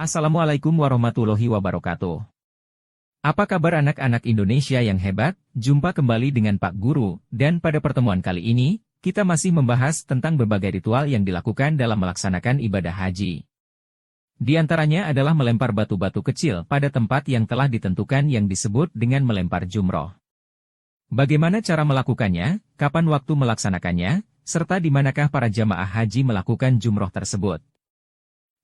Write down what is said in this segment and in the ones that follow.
Assalamualaikum warahmatullahi wabarakatuh. Apa kabar anak-anak Indonesia yang hebat? Jumpa kembali dengan Pak Guru, dan pada pertemuan kali ini, kita masih membahas tentang berbagai ritual yang dilakukan dalam melaksanakan ibadah haji. Di antaranya adalah melempar batu-batu kecil pada tempat yang telah ditentukan yang disebut dengan melempar jumroh. Bagaimana cara melakukannya, kapan waktu melaksanakannya, serta di manakah para jamaah haji melakukan jumroh tersebut.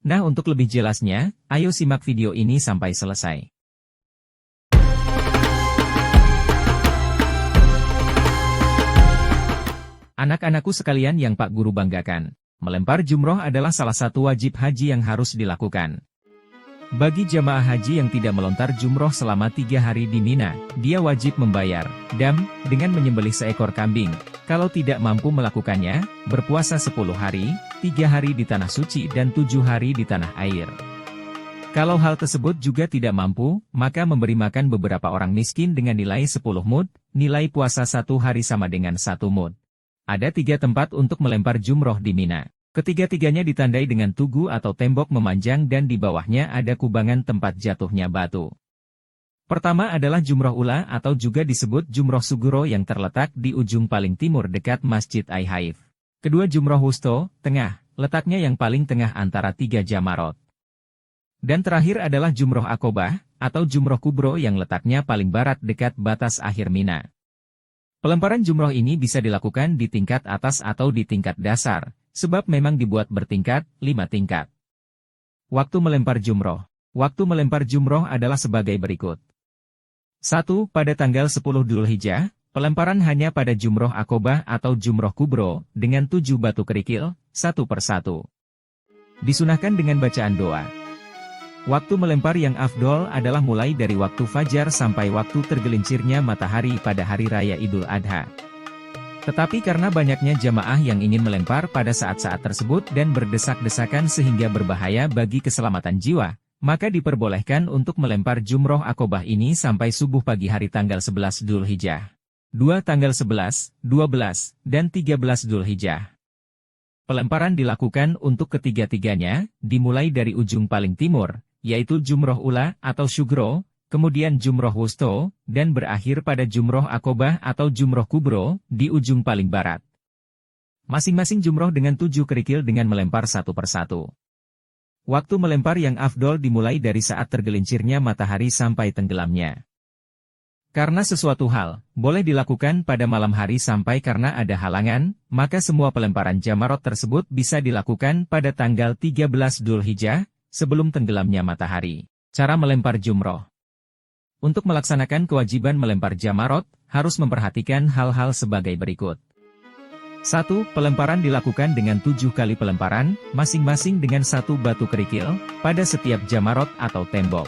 Nah, untuk lebih jelasnya, ayo simak video ini sampai selesai. Anak-anakku sekalian yang Pak Guru banggakan, melempar jumroh adalah salah satu wajib haji yang harus dilakukan. Bagi jamaah haji yang tidak melontar jumroh selama 3 hari di Mina, dia wajib membayar dam dengan menyembelih seekor kambing. Kalau tidak mampu melakukannya, berpuasa 10 hari, 3 hari di tanah suci dan 7 hari di tanah air. Kalau hal tersebut juga tidak mampu, maka memberi makan beberapa orang miskin dengan nilai 10 mud, nilai puasa 1 hari sama dengan 1 mud. Ada 3 tempat untuk melempar jumroh di Mina. Ketiga-tiganya ditandai dengan tugu atau tembok memanjang dan di bawahnya ada kubangan tempat jatuhnya batu. Pertama adalah Jumroh Ula atau juga disebut Jumroh Suguro yang terletak di ujung paling timur dekat Masjid Ai-Haif. Kedua Jumroh Wusto, tengah, letaknya yang paling tengah antara 3 Jamarot. Dan terakhir adalah Jumroh Aqobah, atau Jumroh Kubro yang letaknya paling barat dekat batas akhir Mina. Pelemparan jumroh ini bisa dilakukan di tingkat atas atau di tingkat dasar, sebab memang dibuat bertingkat, 5 tingkat. Waktu melempar jumroh. Waktu melempar jumroh adalah sebagai berikut. 1. Pada tanggal 10 Dzulhijjah, pelemparan hanya pada Jumroh Aqobah atau Jumroh Kubro, dengan 7 batu kerikil, satu persatu. Disunahkan dengan bacaan doa. Waktu melempar yang afdol adalah mulai dari waktu fajar sampai waktu tergelincirnya matahari pada Hari Raya Idul Adha. Tetapi karena banyaknya jamaah yang ingin melempar pada saat-saat tersebut dan berdesak-desakan sehingga berbahaya bagi keselamatan jiwa, maka diperbolehkan untuk melempar Jumroh Aqobah ini sampai subuh pagi hari tanggal 11 Dzulhijjah. 2 tanggal 11, 12, dan 13 Dzulhijjah. Pelemparan dilakukan untuk ketiga-tiganya, dimulai dari ujung paling timur, yaitu Jumroh Ula atau Sugro, kemudian Jumroh Wusto, dan berakhir pada Jumroh Aqobah atau Jumroh Kubro, di ujung paling barat. Masing-masing jumroh dengan 7 kerikil dengan melempar satu persatu. Waktu melempar yang afdol dimulai dari saat tergelincirnya matahari sampai tenggelamnya. Karena sesuatu hal boleh dilakukan pada malam hari sampai karena ada halangan, maka semua pelemparan jamarot tersebut bisa dilakukan pada tanggal 13 Dzulhijjah, sebelum tenggelamnya matahari. Cara melempar jumroh. Untuk melaksanakan kewajiban melempar jamarot, harus memperhatikan hal-hal sebagai berikut. 1. Pelemparan dilakukan dengan 7 kali pelemparan, masing-masing dengan 1 batu kerikil, pada setiap jamarot atau tembok.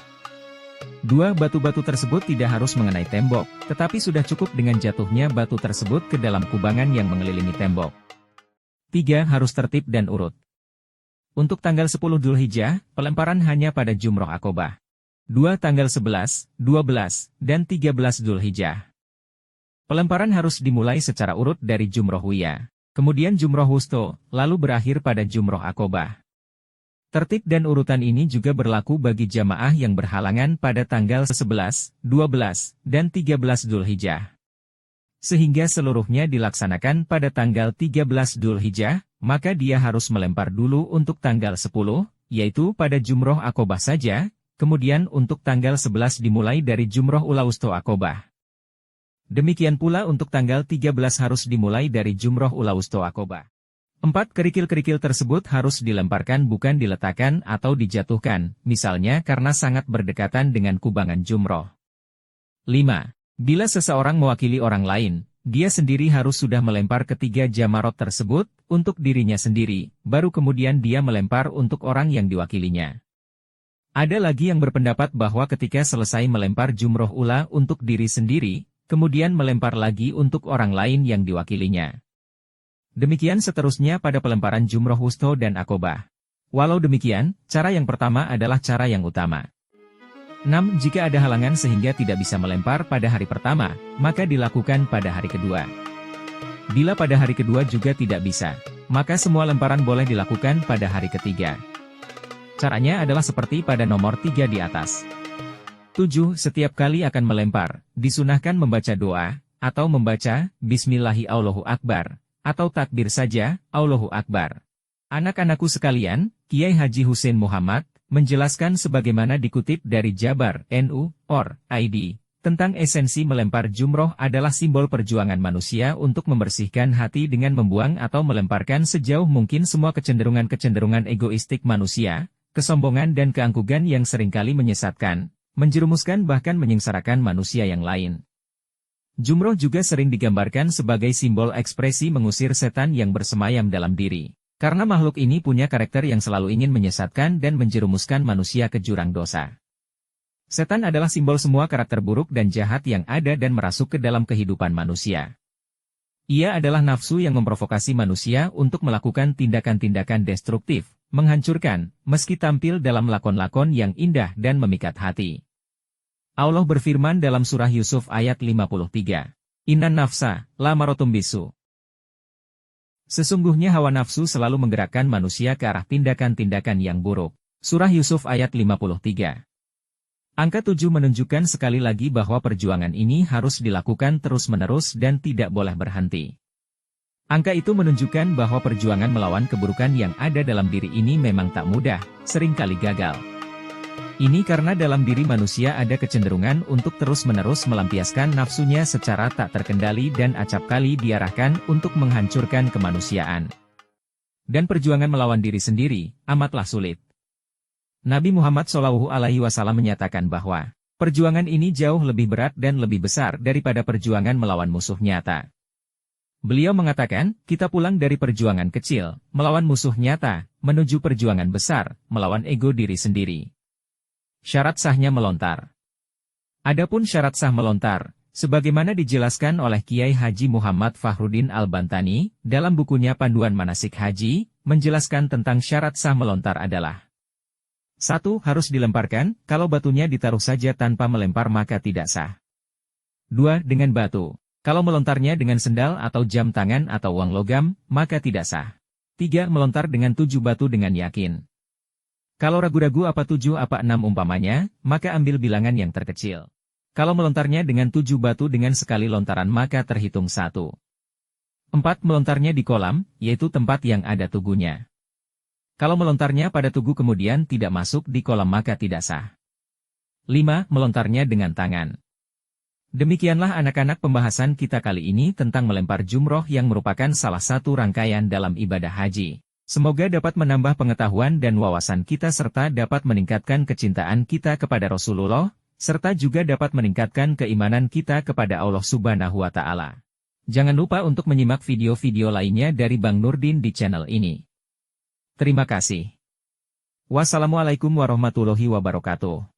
2. Batu-batu tersebut tidak harus mengenai tembok, tetapi sudah cukup dengan jatuhnya batu tersebut ke dalam kubangan yang mengelilingi tembok. 3. Harus tertib dan urut. Untuk tanggal 10 Dzulhijjah, pelemparan hanya pada Jumroh Aqobah. 2 tanggal 11, 12, dan 13 Dzulhijjah. Pelemparan harus dimulai secara urut dari Jumroh Wiyah, kemudian Jumroh Wusto, lalu berakhir pada Jumroh Aqobah. Tertib dan urutan ini juga berlaku bagi jamaah yang berhalangan pada tanggal 11, 12, dan 13 Dzulhijjah. Sehingga seluruhnya dilaksanakan pada tanggal 13 Dzulhijjah, maka dia harus melempar dulu untuk tanggal 10, yaitu pada Jumroh Aqobah saja, kemudian untuk tanggal 11 dimulai dari Jumroh Ula Wusto Aqobah. Demikian pula untuk tanggal 13 harus dimulai dari Jumroh Ula Wusto Aqobah. 4. Kerikil-kerikil tersebut harus dilemparkan bukan diletakkan atau dijatuhkan, misalnya karena sangat berdekatan dengan kubangan jumroh. 5. Bila seseorang mewakili orang lain, dia sendiri harus sudah melempar ketiga jamarot tersebut, untuk dirinya sendiri, baru kemudian dia melempar untuk orang yang diwakilinya. Ada lagi yang berpendapat bahwa ketika selesai melempar Jumroh Ula untuk diri sendiri, kemudian melempar lagi untuk orang lain yang diwakilinya. Demikian seterusnya pada pelemparan Jumroh Wusto dan Aqobah. Walau demikian, cara yang pertama adalah cara yang utama. 6. Jika ada halangan sehingga tidak bisa melempar pada hari pertama, maka dilakukan pada hari kedua. Bila pada hari kedua juga tidak bisa, maka semua lemparan boleh dilakukan pada hari ketiga. Caranya adalah seperti pada nomor 3 di atas. 7. Setiap kali akan melempar, disunahkan membaca doa, atau membaca, Bismillahi Allahu Akbar, atau takbir saja, Allahu Akbar. Anak-anakku sekalian, Kiai Haji Hussein Muhammad, menjelaskan sebagaimana dikutip dari Jabar, NU, ID, tentang esensi melempar jumroh adalah simbol perjuangan manusia untuk membersihkan hati dengan membuang atau melemparkan sejauh mungkin semua kecenderungan-kecenderungan egoistik manusia, kesombongan dan keangkuhan yang seringkali menyesatkan, menjerumuskan bahkan menyengsarakan manusia yang lain. Jumroh juga sering digambarkan sebagai simbol ekspresi mengusir setan yang bersemayam dalam diri. Karena makhluk ini punya karakter yang selalu ingin menyesatkan dan menjerumuskan manusia ke jurang dosa. Setan adalah simbol semua karakter buruk dan jahat yang ada dan merasuk ke dalam kehidupan manusia. Ia adalah nafsu yang memprovokasi manusia untuk melakukan tindakan-tindakan destruktif, menghancurkan, meski tampil dalam lakon-lakon yang indah dan memikat hati. Allah berfirman dalam surah Yusuf ayat 53, Innan nafsa, lamarotum bisu. Sesungguhnya hawa nafsu selalu menggerakkan manusia ke arah tindakan-tindakan yang buruk. Surah Yusuf ayat 53. Angka 7 menunjukkan sekali lagi bahwa perjuangan ini harus dilakukan terus-menerus dan tidak boleh berhenti. Angka itu menunjukkan bahwa perjuangan melawan keburukan yang ada dalam diri ini memang tak mudah, seringkali gagal. Ini karena dalam diri manusia ada kecenderungan untuk terus-menerus melampiaskan nafsunya secara tak terkendali dan acap kali diarahkan untuk menghancurkan kemanusiaan. Dan perjuangan melawan diri sendiri, amatlah sulit. Nabi Muhammad SAW menyatakan bahwa, perjuangan ini jauh lebih berat dan lebih besar daripada perjuangan melawan musuh nyata. Beliau mengatakan, kita pulang dari perjuangan kecil, melawan musuh nyata, menuju perjuangan besar, melawan ego diri sendiri. Syarat sahnya melontar. Adapun syarat sah melontar, sebagaimana dijelaskan oleh Kiai Haji Muhammad Fakhruddin Al-Bantani, dalam bukunya Panduan Manasik Haji, menjelaskan tentang syarat sah melontar adalah 1. Harus dilemparkan, kalau batunya ditaruh saja tanpa melempar maka tidak sah. 2. Dengan batu. Kalau melontarnya dengan sendal atau jam tangan atau uang logam, maka tidak sah. 3. Melontar dengan 7 batu dengan yakin. Kalau ragu-ragu apa 7 apa 6 umpamanya, maka ambil bilangan yang terkecil. Kalau melontarnya dengan 7 batu dengan sekali lontaran maka terhitung 1. 4. Melontarnya di kolam, yaitu tempat yang ada tugunya. Kalau melontarnya pada tugu kemudian tidak masuk di kolam maka tidak sah. 5. Melontarnya dengan tangan. Demikianlah anak-anak pembahasan kita kali ini tentang melempar jumroh yang merupakan salah satu rangkaian dalam ibadah haji. Semoga dapat menambah pengetahuan dan wawasan kita serta dapat meningkatkan kecintaan kita kepada Rasulullah, serta juga dapat meningkatkan keimanan kita kepada Allah Subhanahu wa Ta'ala. Jangan lupa untuk menyimak video-video lainnya dari Bang Nurdin di channel ini. Terima kasih. Wassalamualaikum warahmatullahi wabarakatuh.